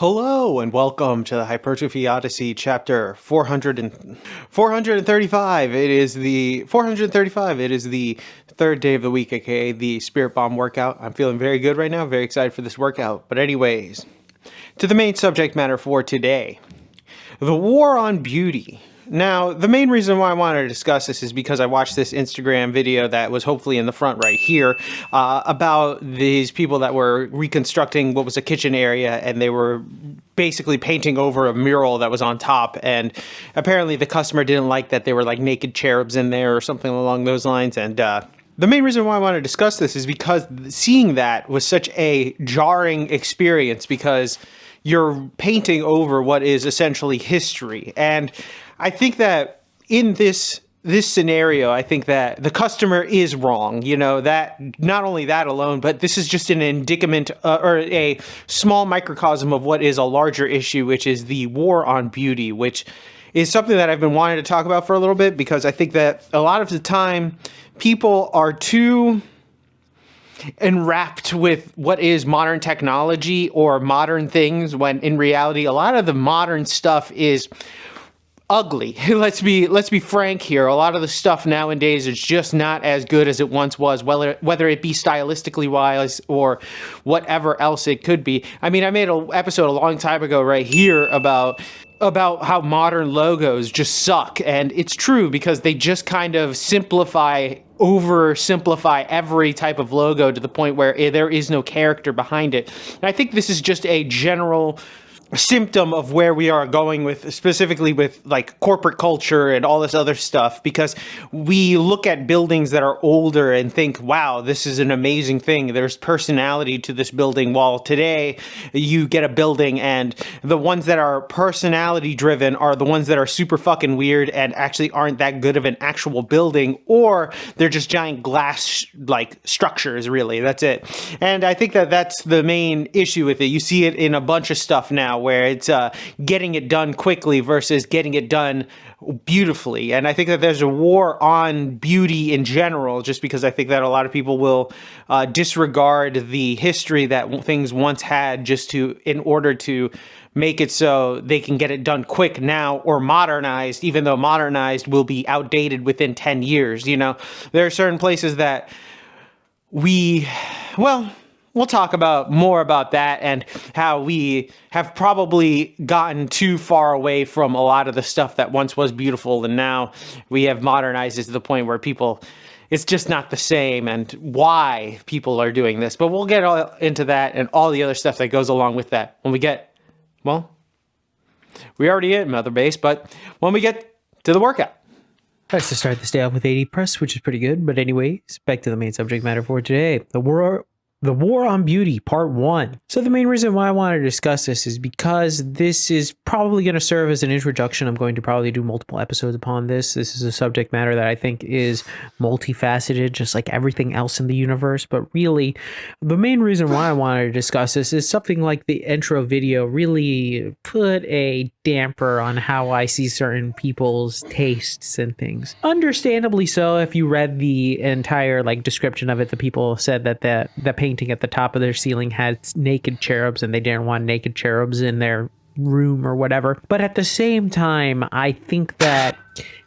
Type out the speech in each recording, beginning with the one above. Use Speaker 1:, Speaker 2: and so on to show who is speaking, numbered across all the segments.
Speaker 1: Hello and welcome to the Hypertrophy Odyssey chapter 435. It is the 435. It is the third day of the week, aka the Spirit Bomb workout. I'm feeling very good right now, very excited for this workout. But anyways, to the main subject matter for today. The war on beauty. Now, the main reason why I wanted to discuss this is because I watched this Instagram video that was hopefully in the front right here about these people that were reconstructing what was a kitchen area, and they were basically painting over a mural that was on top, and apparently the customer didn't like that there were like naked cherubs in there or something along those lines. And the main reason why I want to discuss this is because seeing that was such a jarring experience, because you're painting over what is essentially history. And I think that in this scenario, I think that the customer is wrong. You know, that not only that alone, but this is just an indicament or a small microcosm of what is a larger issue, which is the war on beauty, which is something that I've been wanting to talk about for a little bit, because I think that a lot of the time people are too enwrapped with what is modern technology or modern things, when in reality a lot of the modern stuff is ugly. Let's be frank here. A lot of the stuff nowadays is just not as good as it once was, whether it be stylistically wise or whatever else it could be. I mean, I made an episode a long time ago right here about how modern logos just suck, and it's true, because they just kind of oversimplify every type of logo to the point where there is no character behind it. And I think this is just a general symptom of where we are going with, specifically with like corporate culture and all this other stuff, because we look at buildings that are older and think, wow, this is an amazing thing, there's personality to this building, while today you get a building and the ones that are personality driven are the ones that are super fucking weird and actually aren't that good of an actual building, or they're just giant glass like structures, really. That's it. And I think that that's the main issue with it. You see it in a bunch of stuff now, where it's getting it done quickly versus getting it done beautifully. And I think that there's a war on beauty in general, just because I think that a lot of people will disregard the history that things once had, just in order to make it so they can get it done quick now, or modernized, even though modernized will be outdated within 10 years. You know, there are certain places that we'll talk about more about that, and how we have probably gotten too far away from a lot of the stuff that once was beautiful, and now we have modernized it to the point where it's just not the same, and why people are doing this. But we'll get all into that and all the other stuff that goes along with that when we get, we already hit Mother Base, but when we get to the workout.
Speaker 2: Nice to start this day off with 80 press, which is pretty good. But anyways, back to the main subject matter for today. The War on Beauty, Part 1. So the main reason why I wanted to discuss this is because this is probably going to serve as an introduction. I'm going to probably do multiple episodes upon this. This is a subject matter that I think is multifaceted, just like everything else in the universe. But really, the main reason why I wanted to discuss this is something like the intro video really put a damper on how I see certain people's tastes and things. Understandably so. If you read the entire description of it, the people said that the painting at the top of their ceiling had naked cherubs, and they didn't want naked cherubs in their room or whatever. But at the same time, I think that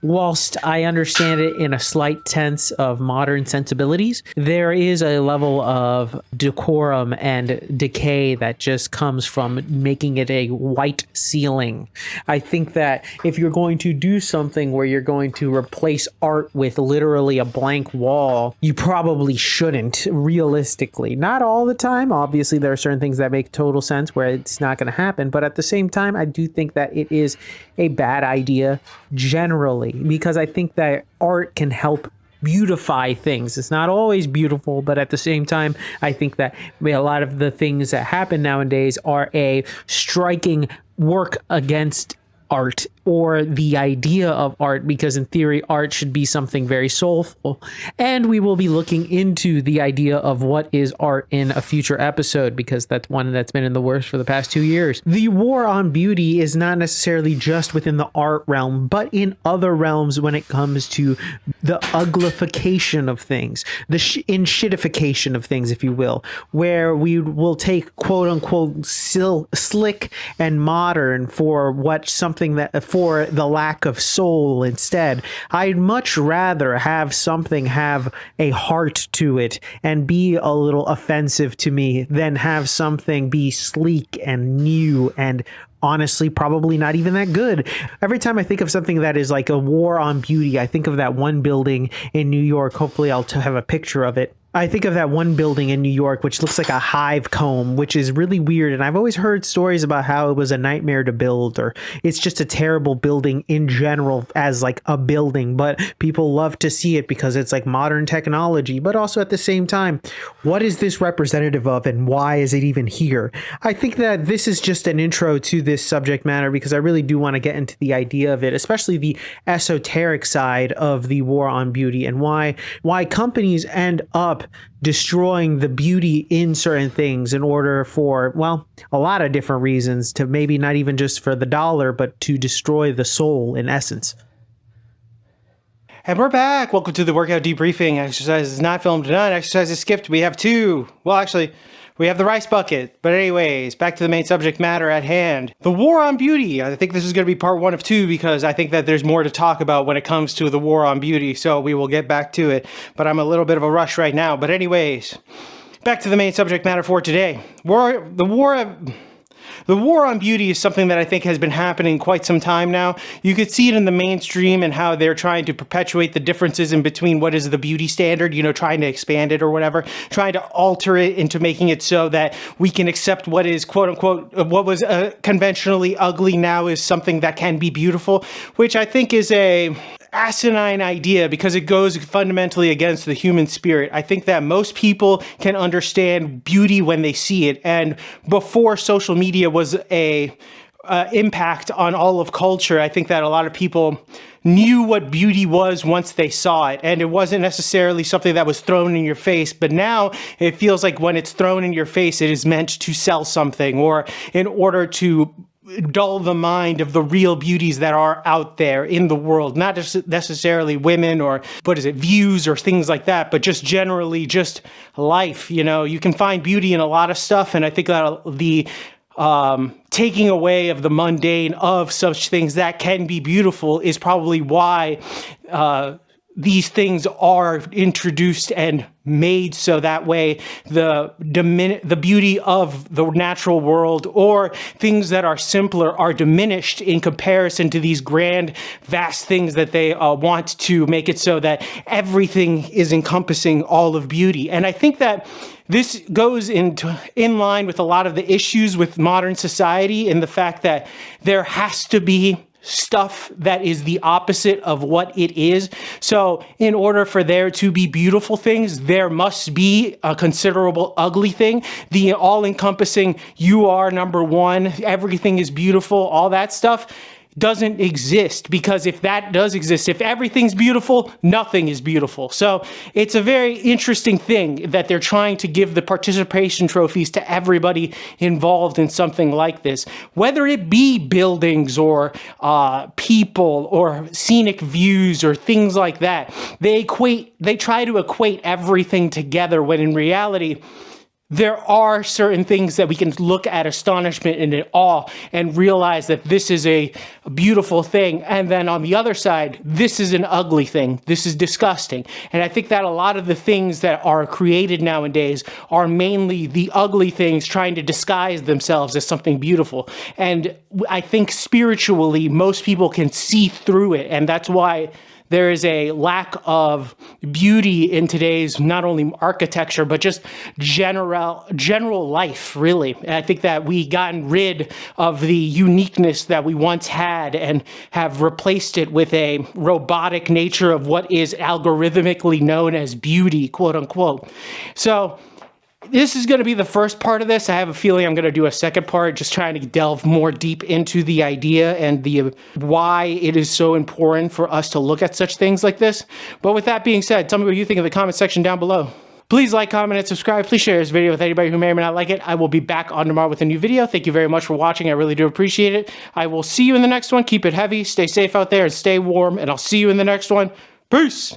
Speaker 2: whilst I understand it in a slight sense of modern sensibilities, there is a level of decorum and decay that just comes from making it a white ceiling. I think that if you're going to do something where you're going to replace art with literally a blank wall, you probably shouldn't, realistically. Not all the time. Obviously, there are certain things that make total sense where it's not going to happen. But at the same time, I do think that it is a bad idea generally, because I think that art can help beautify things. It's not always beautiful, but at the same time, I think that a lot of the things that happen nowadays are a striking work against art or the idea of art, because in theory art should be something very soulful, and we will be looking into the idea of what is art in a future episode, because that's one that's been in the works for the past 2 years. The war on beauty is not necessarily just within the art realm, but in other realms when it comes to the uglification of things, the shitification of things, if you will, where we will take quote unquote slick and modern for what something that for the lack of soul instead. I'd much rather have something have a heart to it and be a little offensive to me than have something be sleek and new and honestly probably not even that good. Every time I think of something that is like a war on beauty, I think of that one building in New York. Hopefully I'll have a picture of it. I think of that one building in New York, which looks like a hive comb, which is really weird. And I've always heard stories about how it was a nightmare to build, or it's just a terrible building in general as like a building, but people love to see it because it's like modern technology. But also at the same time, what is this representative of and why is it even here? I think that this is just an intro to this subject matter because I really do want to get into the idea of it, especially the esoteric side of the war on beauty and why companies end up destroying the beauty in certain things in order for, well, a lot of different reasons, to maybe not even just for the dollar, but to destroy the soul in essence.
Speaker 1: And we're back. Welcome to the workout debriefing. Exercise is not filmed, none. Exercise is skipped. We have two. Well, actually, we have the rice bucket. But anyways, back to the main subject matter at hand. The war on beauty. I think this is going to be part 1 of 2 because I think that there's more to talk about when it comes to the war on beauty. So we will get back to it. But I'm a little bit of a rush right now. But anyways, back to the main subject matter for today. The war on beauty is something that I think has been happening quite some time now. You could see it in the mainstream and how they're trying to perpetuate the differences in between what is the beauty standard, trying to expand it or whatever, trying to alter it into making it so that we can accept what is quote unquote, what was conventionally ugly now is something that can be beautiful, which I think is a asinine idea because it goes fundamentally against the human spirit. I think that most people can understand beauty when they see it, and before social media was a impact on all of culture, I think that a lot of people knew what beauty was once they saw it, and it wasn't necessarily something that was thrown in your face. But now it feels like when it's thrown in your face, it is meant to sell something, or in order to dull the mind of the real beauties that are out there in the world, not just necessarily women or views or things like that, but just generally just life. You can find beauty in a lot of stuff, and I think that the taking away of the mundane of such things that can be beautiful is probably why these things are introduced and made so that way the beauty of the natural world or things that are simpler are diminished in comparison to these grand, vast things that they want to make it so that everything is encompassing all of beauty. And I think that this goes in line with a lot of the issues with modern society, in the fact that there has to be stuff that is the opposite of what it is. So in order for there to be beautiful things, there must be a considerable ugly thing. The all-encompassing, you are number one, everything is beautiful, all that stuff doesn't exist, because if that does exist, if everything's beautiful, nothing is beautiful. So it's a very interesting thing that they're trying to give the participation trophies to everybody involved in something like this, whether it be buildings or people or scenic views or things like that. They try to equate everything together, when in reality, there are certain things that we can look at astonishment and in awe and realize that this is a beautiful thing. And then on the other side, this is an ugly thing. This is disgusting. And I think that a lot of the things that are created nowadays are mainly the ugly things trying to disguise themselves as something beautiful. And I think spiritually, most people can see through it. And that's why there is a lack of beauty in today's not only architecture, but just general life, really. And I think that we gotten rid of the uniqueness that we once had and have replaced it with a robotic nature of what is algorithmically known as beauty, quote unquote. So this is going to be the first part of this. I have a feeling I'm going to do a second part, just trying to delve more deep into the idea and the why it is so important for us to look at such things like this. But with that being said, tell me what you think in the comment section down below. Please like, comment, and subscribe. Please share this video with anybody who may or may not like it. I will be back on tomorrow with a new video. Thank you very much for watching. I really do appreciate it. I will see you in the next one. Keep it heavy, stay safe out there, and stay warm, and I'll see you in the next one. Peace!